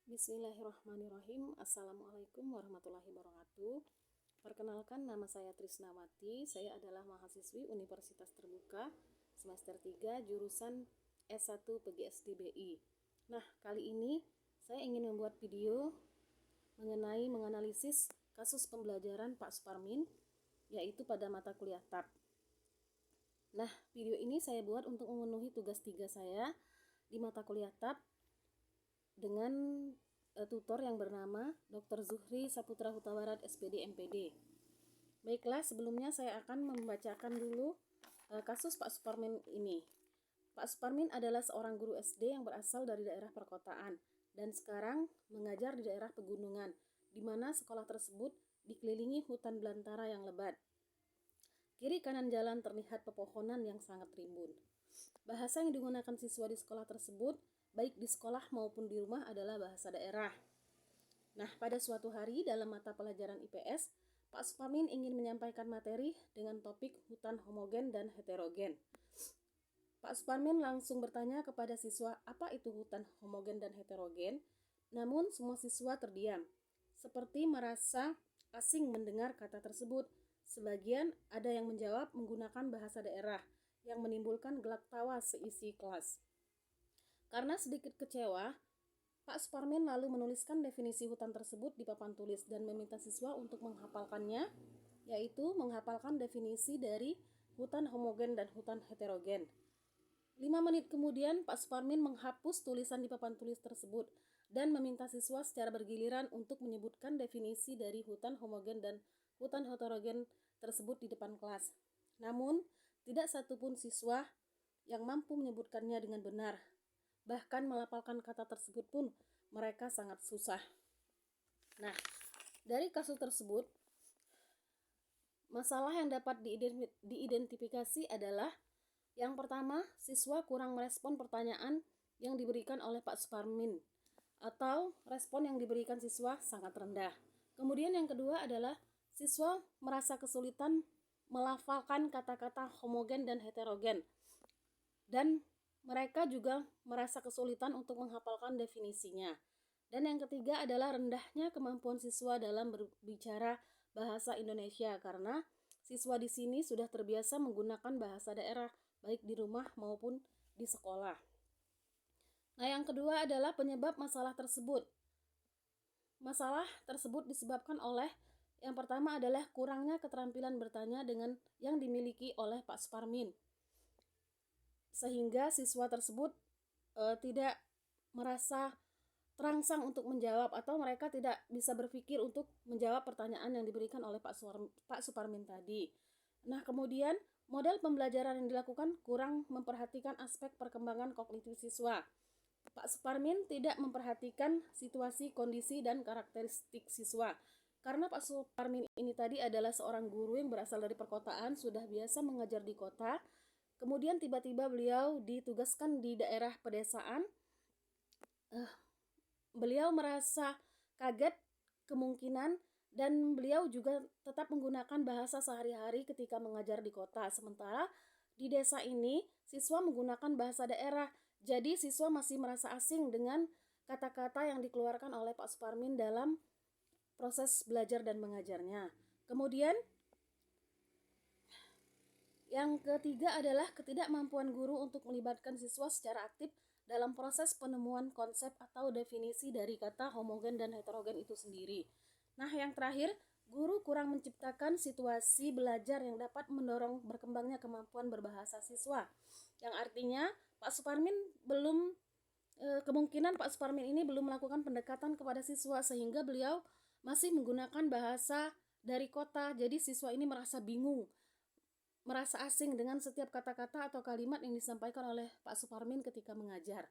Bismillahirrahmanirrahim. Assalamualaikum warahmatullahi wabarakatuh. Perkenalkan, nama saya Trisnawati. Saya adalah mahasiswi Universitas Terbuka semester 3 jurusan S1 PGSD-BI. Nah, kali ini saya ingin membuat video mengenai menganalisis kasus pembelajaran Pak Suparmin, yaitu pada mata kuliah TAP. Nah, video ini saya buat untuk memenuhi tugas 3 saya di mata kuliah TAP dengan tutor yang bernama Dr. Zuhri Saputra Hutabarat SPD MPD. Baiklah, sebelumnya saya akan membacakan dulu kasus Pak Suparmin ini. Pak Suparmin adalah seorang guru SD yang berasal dari daerah perkotaan dan sekarang mengajar di daerah pegunungan, di mana sekolah tersebut dikelilingi hutan belantara yang lebat. Kiri kanan jalan terlihat pepohonan yang sangat rimbun. Bahasa yang digunakan siswa di sekolah tersebut, baik di sekolah maupun di rumah, adalah bahasa daerah. Nah, pada suatu hari dalam mata pelajaran IPS, Pak Suparmin ingin menyampaikan materi dengan topik hutan homogen dan heterogen. Pak Suparmin langsung bertanya kepada siswa apa itu hutan homogen dan heterogen, namun semua siswa terdiam, seperti merasa asing mendengar kata tersebut. Sebagian ada yang menjawab menggunakan bahasa daerah yang menimbulkan gelak tawa seisi kelas. Karena sedikit kecewa, Pak Suparmin lalu menuliskan definisi hutan tersebut di papan tulis dan meminta siswa untuk menghafalkannya, yaitu menghafalkan definisi dari hutan homogen dan hutan heterogen. 5 menit kemudian, Pak Suparmin menghapus tulisan di papan tulis tersebut dan meminta siswa secara bergiliran untuk menyebutkan definisi dari hutan homogen dan hutan heterogen tersebut di depan kelas. Namun, tidak satupun siswa yang mampu menyebutkannya dengan benar. Bahkan melafalkan kata tersebut pun mereka sangat susah. Nah, dari kasus tersebut, masalah yang dapat diidentifikasi adalah yang pertama, siswa kurang merespon pertanyaan yang diberikan oleh Pak Suparmin, atau respon yang diberikan siswa sangat rendah. Kemudian yang kedua adalah siswa merasa kesulitan melafalkan kata-kata homogen dan heterogen, dan mereka juga merasa kesulitan untuk menghafalkan definisinya. Dan yang ketiga adalah rendahnya kemampuan siswa dalam berbicara bahasa Indonesia, karena siswa di sini sudah terbiasa menggunakan bahasa daerah baik di rumah maupun di sekolah. Nah, yang kedua adalah penyebab masalah tersebut. Masalah tersebut disebabkan oleh yang pertama adalah kurangnya keterampilan bertanya dengan yang dimiliki oleh Pak Suparmin, sehingga siswa tersebut tidak merasa terangsang untuk menjawab, atau mereka tidak bisa berpikir untuk menjawab pertanyaan yang diberikan oleh Pak Suparmin tadi. Nah, kemudian model pembelajaran yang dilakukan kurang memperhatikan aspek perkembangan kognitif siswa. Pak Suparmin tidak memperhatikan situasi, kondisi, dan karakteristik siswa. Karena Pak Suparmin ini tadi adalah seorang guru yang berasal dari perkotaan, sudah biasa mengajar di kota. Kemudian tiba-tiba beliau ditugaskan di daerah pedesaan. Beliau merasa kaget kemungkinan, dan beliau juga tetap menggunakan bahasa sehari-hari ketika mengajar di kota. Sementara di desa ini siswa menggunakan bahasa daerah. Jadi siswa masih merasa asing dengan kata-kata yang dikeluarkan oleh Pak Suparmin dalam proses belajar dan mengajarnya. Kemudian yang ketiga adalah ketidakmampuan guru untuk melibatkan siswa secara aktif dalam proses penemuan konsep atau definisi dari kata homogen dan heterogen itu sendiri. Nah, yang terakhir, guru kurang menciptakan situasi belajar yang dapat mendorong berkembangnya kemampuan berbahasa siswa. Yang artinya kemungkinan Pak Suparmin ini belum melakukan pendekatan kepada siswa, sehingga beliau masih menggunakan bahasa dari kota. Jadi siswa ini merasa bingung, merasa asing dengan setiap kata-kata atau kalimat yang disampaikan oleh Pak Suparmin ketika mengajar.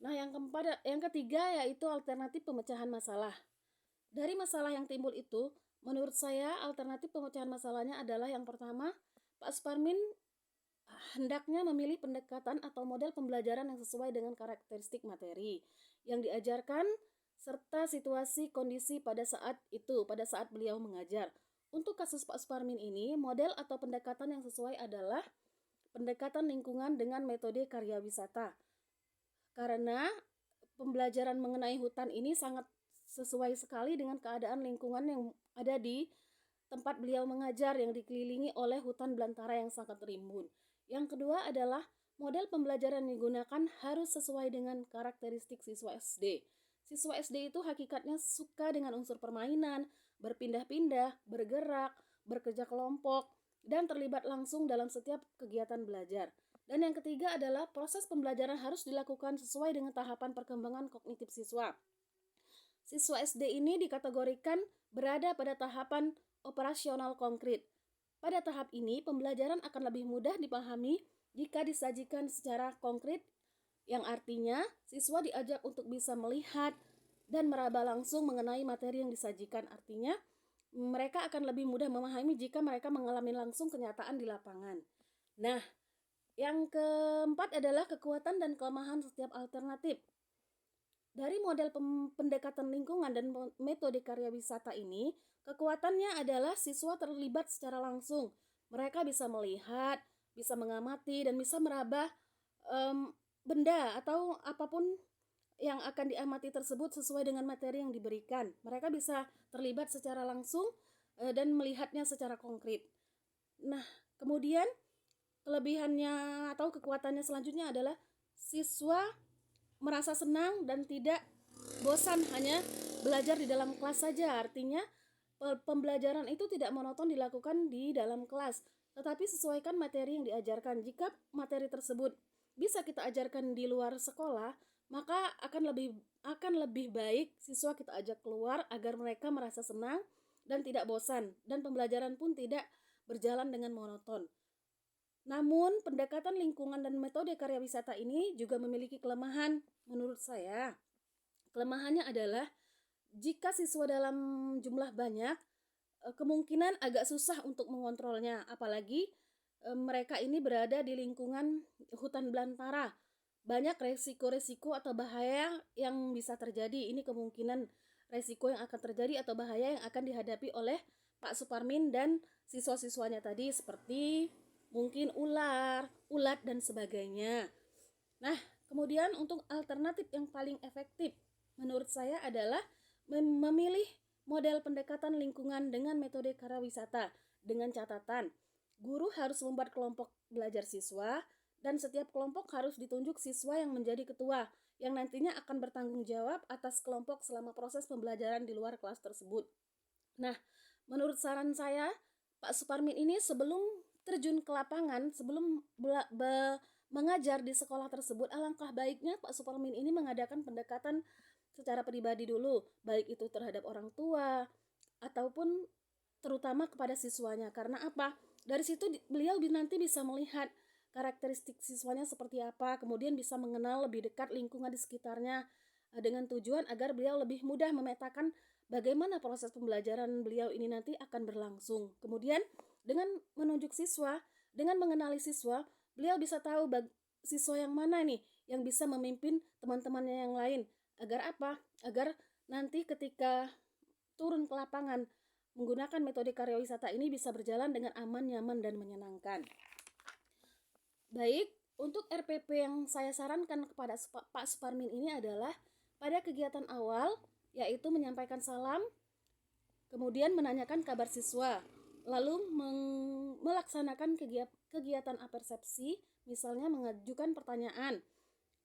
Nah, yang ketiga yaitu alternatif pemecahan masalah. Dari masalah yang timbul itu, menurut saya alternatif pemecahan masalahnya adalah yang pertama, Pak Suparmin hendaknya memilih pendekatan atau model pembelajaran yang sesuai dengan karakteristik materi yang diajarkan serta situasi kondisi pada saat beliau mengajar. Untuk kasus Pak Suparmin ini, model atau pendekatan yang sesuai adalah pendekatan lingkungan dengan metode karya wisata. Karena pembelajaran mengenai hutan ini sangat sesuai sekali dengan keadaan lingkungan yang ada di tempat beliau mengajar yang dikelilingi oleh hutan belantara yang sangat rimbun. Yang kedua adalah model pembelajaran yang digunakan harus sesuai dengan karakteristik siswa SD. Siswa SD itu hakikatnya suka dengan unsur permainan, berpindah-pindah, bergerak, bekerja kelompok, dan terlibat langsung dalam setiap kegiatan belajar. Dan yang ketiga adalah proses pembelajaran harus dilakukan sesuai dengan tahapan perkembangan kognitif siswa. Siswa SD ini dikategorikan berada pada tahapan operasional konkret. Pada tahap ini, pembelajaran akan lebih mudah dipahami jika disajikan secara konkret, yang artinya siswa diajak untuk bisa melihat dan meraba langsung mengenai materi yang disajikan. Artinya, mereka akan lebih mudah memahami jika mereka mengalami langsung kenyataan di lapangan. Nah, yang keempat adalah kekuatan dan kelemahan setiap alternatif. Dari model pendekatan lingkungan dan metode karya wisata ini, kekuatannya adalah siswa terlibat secara langsung. Mereka bisa melihat, bisa mengamati, dan bisa meraba benda atau apapun yang akan diamati tersebut sesuai dengan materi yang diberikan. Mereka bisa terlibat secara langsung dan melihatnya secara konkret. Nah, kemudian kelebihannya atau kekuatannya selanjutnya adalah siswa merasa senang dan tidak bosan hanya belajar di dalam kelas saja. Artinya pembelajaran itu tidak monoton dilakukan di dalam kelas, tetapi sesuaikan materi yang diajarkan. Jika materi tersebut bisa kita ajarkan di luar sekolah, maka akan lebih baik siswa kita ajak keluar agar mereka merasa senang dan tidak bosan, dan pembelajaran pun tidak berjalan dengan monoton. Namun, pendekatan lingkungan dan metode karya wisata ini juga memiliki kelemahan menurut saya. Kelemahannya adalah jika siswa dalam jumlah banyak, kemungkinan agak susah untuk mengontrolnya, apalagi mereka ini berada di lingkungan hutan belantara. Banyak resiko-resiko atau bahaya yang bisa terjadi. Ini kemungkinan resiko yang akan terjadi atau bahaya yang akan dihadapi oleh Pak Suparmin dan siswa-siswanya tadi, seperti mungkin ular, ulat, dan sebagainya. Nah, kemudian untuk alternatif yang paling efektif menurut saya adalah memilih model pendekatan lingkungan dengan metode karya wisata. Dengan catatan, guru harus membuat kelompok belajar siswa, dan setiap kelompok harus ditunjuk siswa yang menjadi ketua, yang nantinya akan bertanggung jawab atas kelompok selama proses pembelajaran di luar kelas tersebut. Nah, menurut saran saya, Pak Suparmin ini sebelum terjun ke lapangan, sebelum mengajar di sekolah tersebut, alangkah baiknya Pak Suparmin ini mengadakan pendekatan secara pribadi dulu, baik itu terhadap orang tua ataupun terutama kepada siswanya. Karena apa? Dari situ beliau nanti bisa melihat karakteristik siswanya seperti apa, kemudian bisa mengenal lebih dekat lingkungan di sekitarnya, dengan tujuan agar beliau lebih mudah memetakan bagaimana proses pembelajaran beliau ini nanti akan berlangsung. Kemudian dengan menunjuk siswa, dengan mengenali siswa, beliau bisa tahu siswa yang mana nih yang bisa memimpin teman-temannya yang lain. Agar apa? Agar nanti ketika turun ke lapangan menggunakan metode karya wisata ini bisa berjalan dengan aman, nyaman, dan menyenangkan. Baik, untuk RPP yang saya sarankan kepada Pak Suparmin ini adalah pada kegiatan awal, yaitu menyampaikan salam, kemudian menanyakan kabar siswa, lalu melaksanakan kegiatan apersepsi, misalnya mengajukan pertanyaan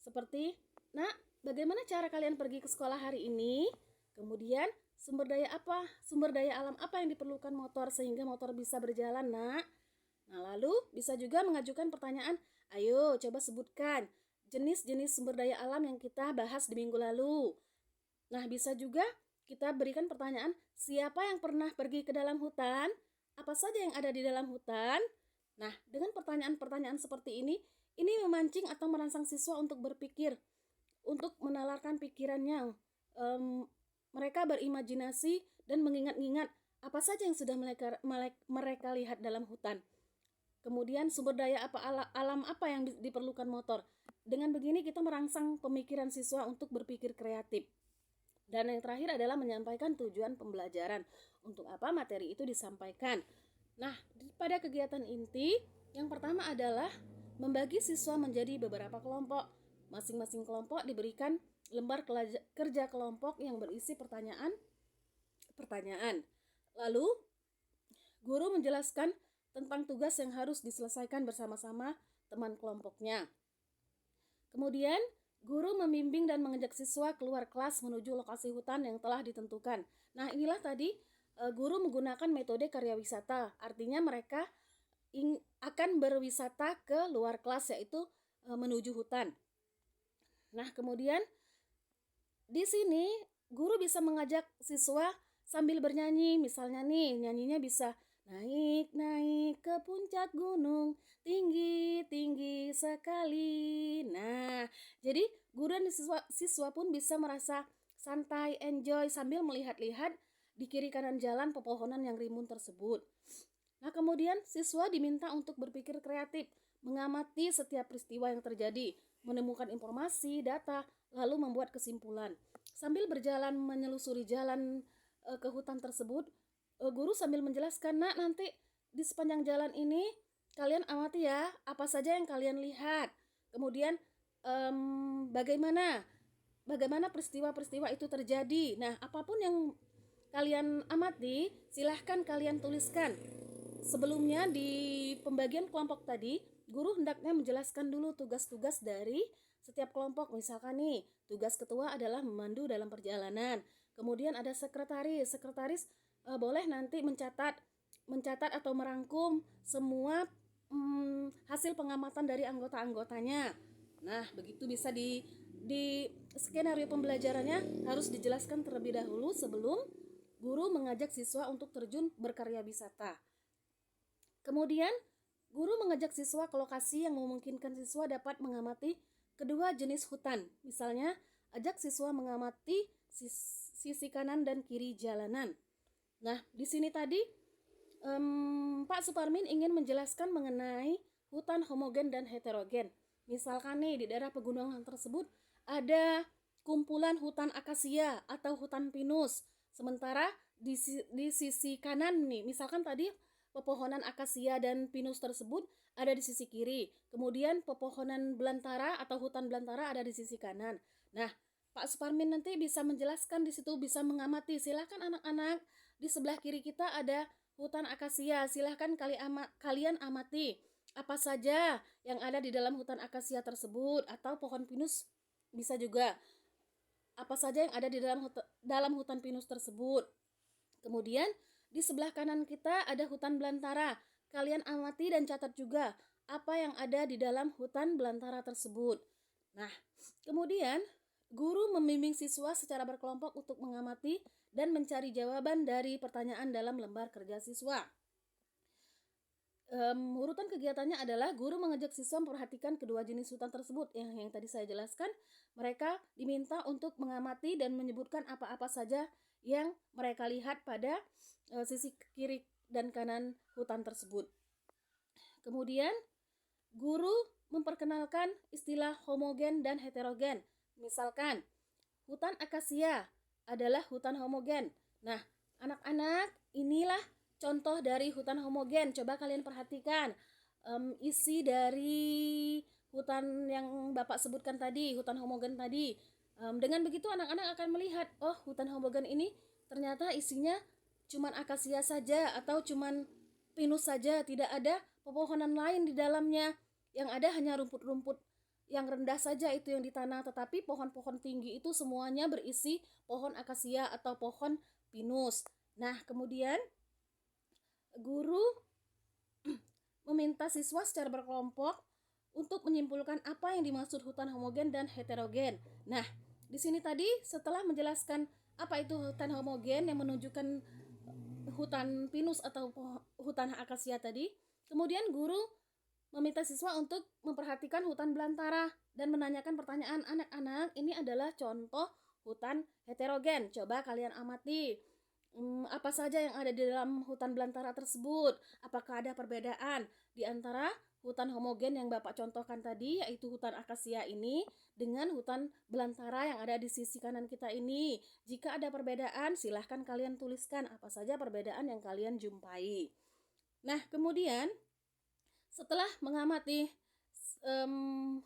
seperti, "Nak, bagaimana cara kalian pergi ke sekolah hari ini? Kemudian sumber daya alam apa yang diperlukan motor sehingga motor bisa berjalan, Nak?" Nah, lalu bisa juga mengajukan pertanyaan, "Ayo coba sebutkan jenis-jenis sumber daya alam yang kita bahas di minggu lalu." Nah, bisa juga kita berikan pertanyaan, "Siapa yang pernah pergi ke dalam hutan? Apa saja yang ada di dalam hutan?" Nah, dengan pertanyaan-pertanyaan seperti ini memancing atau merangsang siswa untuk berpikir, untuk menalarkan pikirannya. Mereka berimajinasi dan mengingat-ingat apa saja yang sudah mereka lihat dalam hutan. Kemudian sumber daya alam apa yang diperlukan motor. Dengan begini kita merangsang pemikiran siswa untuk berpikir kreatif. Dan yang terakhir adalah menyampaikan tujuan pembelajaran. Untuk apa materi itu disampaikan. Nah, pada kegiatan inti, yang pertama adalah membagi siswa menjadi beberapa kelompok. Masing-masing kelompok diberikan lembar kerja kelompok yang berisi pertanyaan. Lalu, guru menjelaskan tentang tugas yang harus diselesaikan bersama-sama teman kelompoknya. Kemudian, guru membimbing dan mengajak siswa keluar kelas menuju lokasi hutan yang telah ditentukan. Nah, inilah tadi guru menggunakan metode karya wisata. Artinya mereka akan berwisata ke luar kelas, yaitu menuju hutan. Nah, kemudian di sini guru bisa mengajak siswa sambil bernyanyi. Misalnya nih, nyanyinya bisa naik ke puncak gunung, tinggi sekali. Nah, jadi guru dan siswa pun bisa merasa santai, enjoy sambil melihat-lihat di kiri kanan jalan pepohonan yang rimbun tersebut. Nah, kemudian siswa diminta untuk berpikir kreatif, mengamati setiap peristiwa yang terjadi, menemukan informasi, data, lalu membuat kesimpulan. Sambil berjalan menelusuri jalan ke hutan tersebut, guru sambil menjelaskan, "Nak, nanti di sepanjang jalan ini kalian amati ya, apa saja yang kalian lihat. Kemudian bagaimana peristiwa-peristiwa itu terjadi. Nah, apapun yang kalian amati, silahkan kalian tuliskan." Sebelumnya di pembagian kelompok tadi, guru hendaknya menjelaskan dulu tugas-tugas dari setiap kelompok. Misalkan nih, tugas ketua adalah memandu dalam perjalanan. Kemudian ada sekretaris. Sekretaris boleh nanti mencatat atau merangkum semua hasil pengamatan dari anggota-anggotanya. Nah, begitu bisa di skenario pembelajarannya harus dijelaskan terlebih dahulu sebelum guru mengajak siswa untuk terjun berkarya wisata. Kemudian, guru mengajak siswa ke lokasi yang memungkinkan siswa dapat mengamati kedua jenis hutan. Misalnya, ajak siswa mengamati sisi kanan dan kiri jalanan. Nah, di sini tadi Pak Suparmin ingin menjelaskan mengenai hutan homogen dan heterogen. Misalkan nih, di daerah pegunungan tersebut ada kumpulan hutan akasia atau hutan pinus. Sementara di sisi kanan nih, misalkan tadi pepohonan akasia dan pinus tersebut ada di sisi kiri. Kemudian pepohonan belantara atau hutan belantara ada di sisi kanan. Nah, Pak Suparmin nanti bisa menjelaskan di situ, bisa mengamati. Silahkan anak-anak, di sebelah kiri kita ada hutan akasia. Silahkan kalian amati apa saja yang ada di dalam hutan akasia tersebut, atau pohon pinus bisa juga. Apa saja yang ada di dalam hutan pinus tersebut. Kemudian di sebelah kanan kita ada hutan belantara. Kalian amati dan catat juga apa yang ada di dalam hutan belantara tersebut. Nah, kemudian guru membimbing siswa secara berkelompok untuk mengamati dan mencari jawaban dari pertanyaan dalam lembar kerja siswa. Urutan kegiatannya adalah guru mengajak siswa memperhatikan kedua jenis hutan tersebut. Yang tadi saya jelaskan, mereka diminta untuk mengamati dan menyebutkan apa-apa saja yang mereka lihat pada sisi kiri dan kanan hutan tersebut. Kemudian, guru memperkenalkan istilah homogen dan heterogen. Misalkan, hutan akasia adalah hutan homogen. Nah, anak-anak, inilah contoh dari hutan homogen. Coba kalian perhatikan isi dari hutan yang Bapak sebutkan tadi, hutan homogen tadi. Dengan begitu anak-anak akan melihat, oh, hutan homogen ini ternyata isinya cuman akasia saja atau cuman pinus saja, tidak ada pepohonan lain di dalamnya. Yang ada hanya rumput-rumput yang rendah saja itu yang ditanam, tetapi pohon-pohon tinggi itu semuanya berisi pohon akasia atau pohon pinus. Nah, kemudian guru meminta siswa secara berkelompok untuk menyimpulkan apa yang dimaksud hutan homogen dan heterogen. Nah, di sini tadi setelah menjelaskan apa itu hutan homogen yang menunjukkan hutan pinus atau hutan akasia tadi, kemudian guru meminta siswa untuk memperhatikan hutan belantara dan menanyakan pertanyaan, anak-anak, ini adalah contoh hutan heterogen. Coba kalian amati apa saja yang ada di dalam hutan belantara tersebut. Apakah ada perbedaan di antara hutan homogen yang Bapak contohkan tadi, yaitu hutan akasia ini, dengan hutan belantara yang ada di sisi kanan kita ini. Jika ada perbedaan, silahkan kalian tuliskan apa saja perbedaan yang kalian jumpai. Nah, kemudian setelah mengamati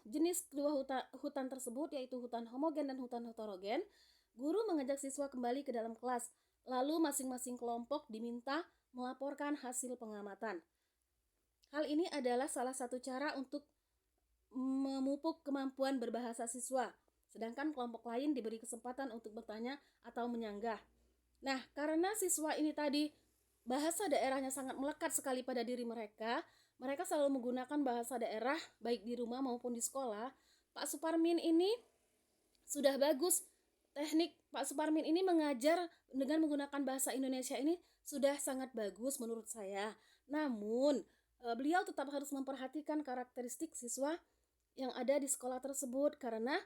jenis kedua hutan tersebut, yaitu hutan homogen dan hutan heterogen, guru mengajak siswa kembali ke dalam kelas. Lalu masing-masing kelompok diminta melaporkan hasil pengamatan. Hal ini adalah salah satu cara untuk memupuk kemampuan berbahasa siswa, sedangkan kelompok lain diberi kesempatan untuk bertanya atau menyanggah. Nah, karena siswa ini tadi bahasa daerahnya sangat melekat sekali pada diri mereka, mereka selalu menggunakan bahasa daerah baik di rumah maupun di sekolah. Pak Suparmin ini sudah bagus. Teknik Pak Suparmin ini mengajar dengan menggunakan bahasa Indonesia ini sudah sangat bagus menurut saya. Namun, beliau tetap harus memperhatikan karakteristik siswa yang ada di sekolah tersebut, karena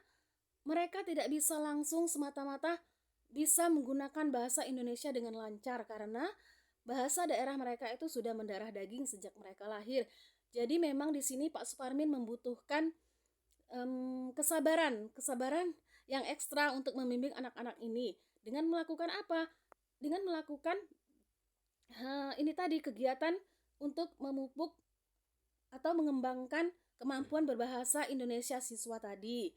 mereka tidak bisa langsung semata-mata bisa menggunakan bahasa Indonesia dengan lancar, karena bahasa daerah mereka itu sudah mendarah daging sejak mereka lahir. Jadi memang di sini Pak Suparmin membutuhkan kesabaran yang ekstra untuk membimbing anak-anak ini. Dengan melakukan apa? Dengan melakukan ini tadi, kegiatan untuk memupuk atau mengembangkan kemampuan berbahasa Indonesia siswa tadi.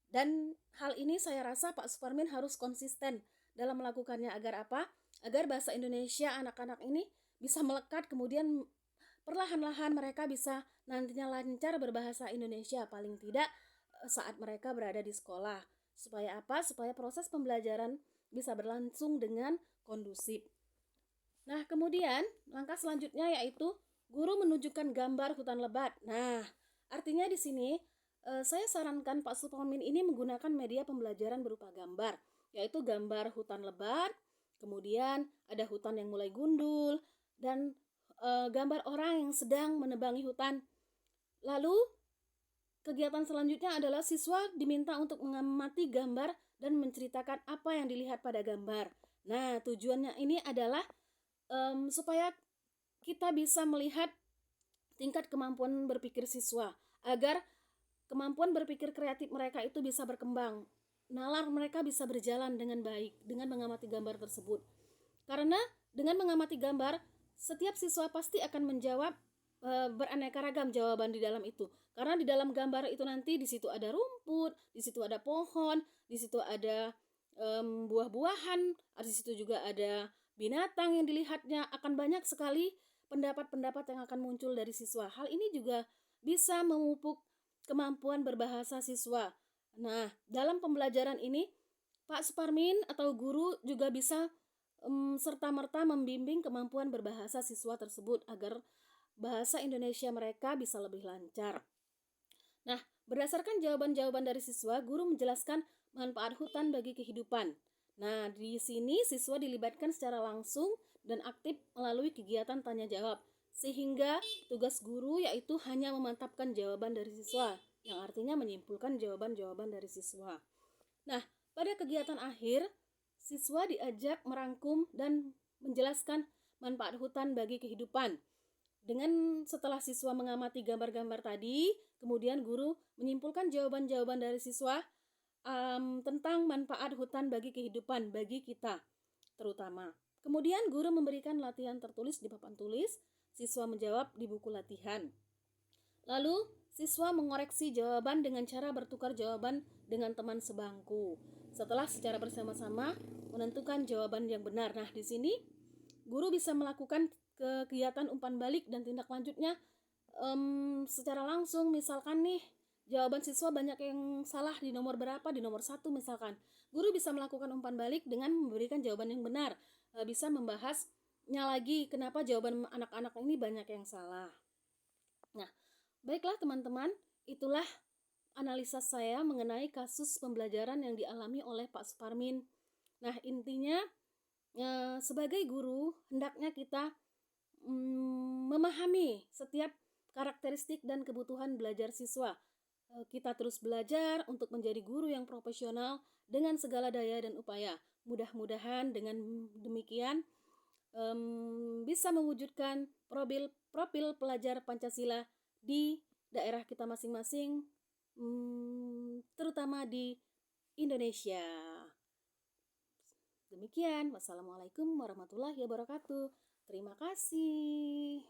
Dan hal ini saya rasa Pak Suparmin harus konsisten dalam melakukannya. Agar apa? Agar bahasa Indonesia anak-anak ini bisa melekat, kemudian perlahan-lahan mereka bisa nantinya lancar berbahasa Indonesia, paling tidak saat mereka berada di sekolah. Supaya apa? Supaya proses pembelajaran bisa berlangsung dengan kondusif. Nah, kemudian langkah selanjutnya yaitu guru menunjukkan gambar hutan lebat. Nah, artinya di sini saya sarankan Pak Suparmin ini menggunakan media pembelajaran berupa gambar, yaitu gambar hutan lebat, kemudian ada hutan yang mulai gundul, dan gambar orang yang sedang menebangi hutan. Lalu kegiatan selanjutnya adalah siswa diminta untuk mengamati gambar dan menceritakan apa yang dilihat pada gambar. Nah, tujuannya ini adalah supaya kita bisa melihat tingkat kemampuan berpikir siswa, agar kemampuan berpikir kreatif mereka itu bisa berkembang. Nalar mereka bisa berjalan dengan baik dengan mengamati gambar tersebut. Karena dengan mengamati gambar, setiap siswa pasti akan menjawab beraneka ragam jawaban di dalam itu. Karena di dalam gambar itu nanti di situ ada rumput, di situ ada pohon, di situ ada buah-buahan, di situ juga ada binatang yang dilihatnya. Akan banyak sekali pendapat-pendapat yang akan muncul dari siswa. Hal ini juga bisa memupuk kemampuan berbahasa siswa. Nah, dalam pembelajaran ini Pak Suparmin atau guru juga bisa serta-merta membimbing kemampuan berbahasa siswa tersebut agar bahasa Indonesia mereka bisa lebih lancar. Nah, berdasarkan jawaban-jawaban dari siswa, guru menjelaskan manfaat hutan bagi kehidupan. Nah, di sini siswa dilibatkan secara langsung dan aktif melalui kegiatan tanya jawab, sehingga tugas guru yaitu hanya memantapkan jawaban dari siswa, yang artinya menyimpulkan jawaban-jawaban dari siswa. Nah, pada kegiatan akhir, siswa diajak merangkum dan menjelaskan manfaat hutan bagi kehidupan. Dengan setelah siswa mengamati gambar-gambar tadi, kemudian guru menyimpulkan jawaban-jawaban dari siswa tentang manfaat hutan bagi kehidupan, bagi kita terutama. Kemudian guru memberikan latihan tertulis di papan tulis, siswa menjawab di buku latihan. Lalu siswa mengoreksi jawaban dengan cara bertukar jawaban dengan teman sebangku. Setelah secara bersama-sama menentukan jawaban yang benar. Nah, di sini guru bisa melakukan kegiatan umpan balik dan tindak lanjutnya secara langsung. Misalkan nih, jawaban siswa banyak yang salah di nomor berapa, di nomor 1 misalkan. Guru bisa melakukan umpan balik dengan memberikan jawaban yang benar. Bisa membahasnya lagi kenapa jawaban anak-anak ini banyak yang salah. Nah, baiklah teman-teman, itulah analisa saya mengenai kasus pembelajaran yang dialami oleh Pak Suparmin. Nah, intinya sebagai guru hendaknya kita memahami setiap karakteristik dan kebutuhan belajar siswa. Kita terus belajar untuk menjadi guru yang profesional dengan segala daya dan upaya. Mudah-mudahan dengan demikian bisa mewujudkan profil pelajar Pancasila di daerah kita masing-masing, terutama di Indonesia. Demikian, wassalamualaikum warahmatullahi wabarakatuh. Terima kasih.